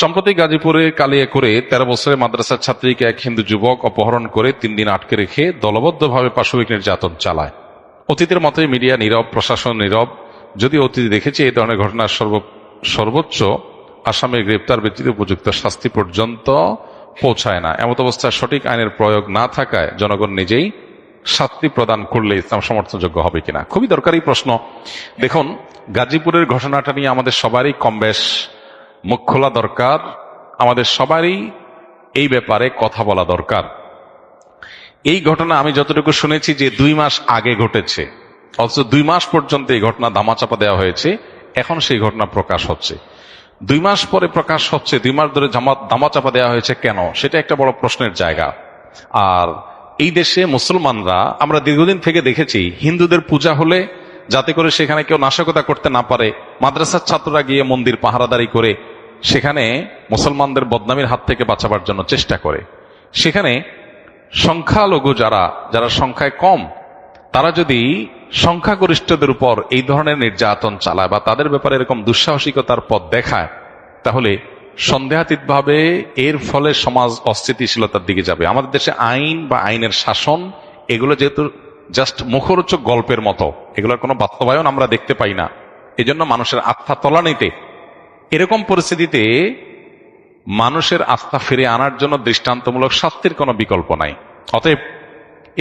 সম্প্রতি গাজীপুরে কালিয়াকৈরে 13 বছরের মাদ্রাসার ছাত্রীকে এক হিন্দু যুবক অপহরণ করে 3 দিন আটকে রেখে দলবদ্ধভাবে পাশবিক নির্যাতন চালায়। অতীতের মতোই মিডিয়া নীরব, প্রশাসন নীরব। যদিও অতীতে দেখেছি এই ধরনের ঘটনার সর্বোচ্চ আসামির গ্রেপ্তার ব্যতীত উপযুক্ত শাস্তি পর্যন্ত পৌঁছায় না। এমত অবস্থায় সঠিক আইনের প্রয়োগ না থাকায় জনগণ নিজেই শাস্তি প্রদান করলে ইসলাম সমর্থনযোগ্য হবে কিনা খুবই দরকারি প্রশ্ন। দেখুন, গাজীপুরের ঘটনাটা নিয়ে আমাদের সবারই কমবেশ মুখ খোলা দরকার, আমাদের সবারই এই ব্যাপারে কথা বলা দরকার। এই ঘটনা আমি যতটুকু শুনেছি যে 2 মাস আগে ঘটেছে, অথচ 2 মাস পর্যন্ত এই ঘটনা ধামাচাপা দেওয়া হয়েছে। এখন সেই ঘটনা প্রকাশ হচ্ছে, 2 মাস পরে প্রকাশ হচ্ছে। 2 মাস ধরে ধামাচাপা দেওয়া হয়েছে কেন, সেটা একটা বড় প্রশ্নের জায়গা। আর এই দেশে মুসলমানরা, আমরা দীর্ঘদিন থেকে দেখেছি, হিন্দুদের পূজা হলে যাতে করে সেখানে কেউ নাশকতা করতে না পারে, মাদ্রাসার ছাত্ররা গিয়ে মন্দির পাহারাদারি করে সেখানে মুসলমানদের বদনামির হাত থেকে বাঁচাবার জন্য চেষ্টা করে। সেখানে সংখ্যালঘু যারা সংখ্যায় কম, তারা যদি সংখ্যাগরিষ্ঠদের উপর এই ধরনের নির্যাতন চালায় বা তাদের ব্যাপারে এরকম দুঃসাহসিকতার পথ দেখায়, তাহলে সন্দেহাতীতভাবে এর ফলে সমাজ অস্থিতিশীলতার দিকে যাবে। আমাদের দেশে আইন বা আইনের শাসন এগুলো যেহেতু জাস্ট মুখরোচক গল্পের মতো, এগুলোর কোনো বাস্তবায়ন আমরা দেখতে পাই না। এজন্য মানুষের আস্থা তলানিতে। এরকম পরিস্থিতিতে মানুষের আস্থা ফিরে আনার জন্য দৃষ্টান্তমূলক শাস্তির কোনো বিকল্প নাই। অতএব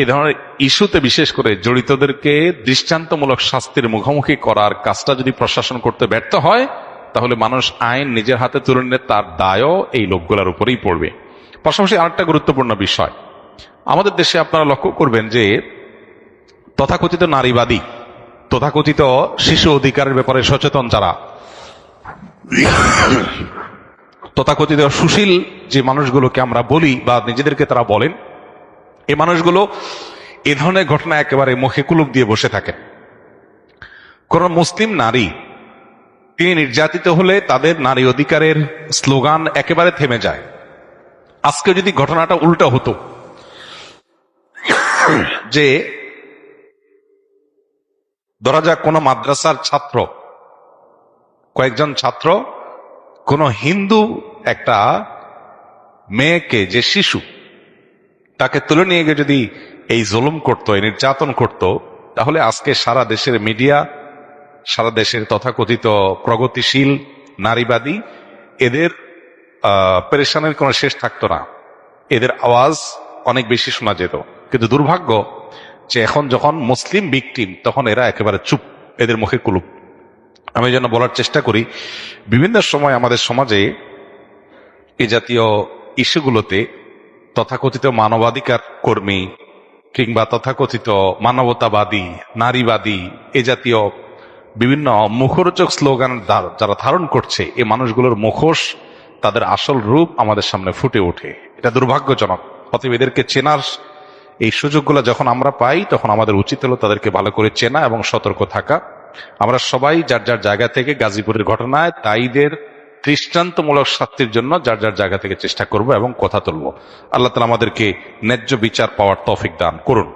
এ ধরনের ইস্যুতে বিশেষ করে জড়িতদেরকে দৃষ্টান্তমূলক শাস্তির মুখোমুখি করার কাজটা যদি প্রশাসন করতে ব্যর্থ হয়, তাহলে মানুষ আইন নিজের হাতে তুলে নিলে তার দায়ও এই লোকগুলোর উপরেই পড়বে। পাশাপাশি আরেকটা গুরুত্বপূর্ণ বিষয়, আমাদের দেশে আপনারা লক্ষ্য করবেন যে তথাকথিত নারীবাদী, তথাকথিত শিশু অধিকারের ব্যাপারে সচেতন যারা, তথাকথিত সুশীল যে মানুষগুলোকে আমরা বলি বা নিজেদেরকে তারা বলেন, এই মানুষগুলো এ ধরনের ঘটনা একেবারে মুখে কুলুপ দিয়ে বসে থাকেন। কোন মুসলিম নারী তিনি নির্যাতিত হলে তাদের নারী অধিকারের স্লোগান একেবারে থেমে যায়। আজকে যদি ঘটনাটা উল্টা হতো, যে ধরা যাক কোন মাদ্রাসার ছাত্র, কয়েকজন ছাত্র কোন হিন্দু একটা মেয়েকে, যে শিশু, তাকে তুলে নিয়ে গিয়ে যদি এই জুলুম করতো, এই নির্যাতন করত, তাহলে আজকে সারা দেশের মিডিয়া, সারা দেশের তথাকথিত প্রগতিশীল নারীবাদী, এদের পেরেশানের কোনো শেষ থাকতো না। এদের আওয়াজ অনেক বেশি শোনা যেত। কিন্তু দুর্ভাগ্য যে এখন যখন মুসলিম ভিকটিম, তখন এরা একেবারে চুপ, এদের মুখে কুলুপ। আমি যেন বলার চেষ্টা করি, বিভিন্ন সময় আমাদের সমাজে এই জাতীয় ইস্যুগুলোতে তথাকথিত মানবাধিকার কর্মী কিংবা তথাকথিত মানবতাবাদী, নারীবাদী, এ জাতীয় বিভিন্ন মুখরোচক স্লোগান যারা ধারণ করছে, এই মানুষগুলোর মুখোশ, তাদের আসল রূপ আমাদের সামনে ফুটে ওঠে। এটা দুর্ভাগ্যজনক। অতএব এদেরকে চেনার এই সুযোগগুলো যখন আমরা পাই, তখন আমাদের উচিত হলো তাদেরকে ভালো করে চেনা এবং সতর্ক থাকা। আমরা সবাই যার যার জায়গা থেকে গাজীপুরের ঘটনায় দায়ীদের দৃষ্টান্তমূলক শাস্তির জন্য যার যার জায়গা থেকে চেষ্টা করব এবং কথা তুলব। আল্লাহ তাআলা আমাদেরকে ন্যায্য বিচার পাওয়ার তৌফিক দান করুন।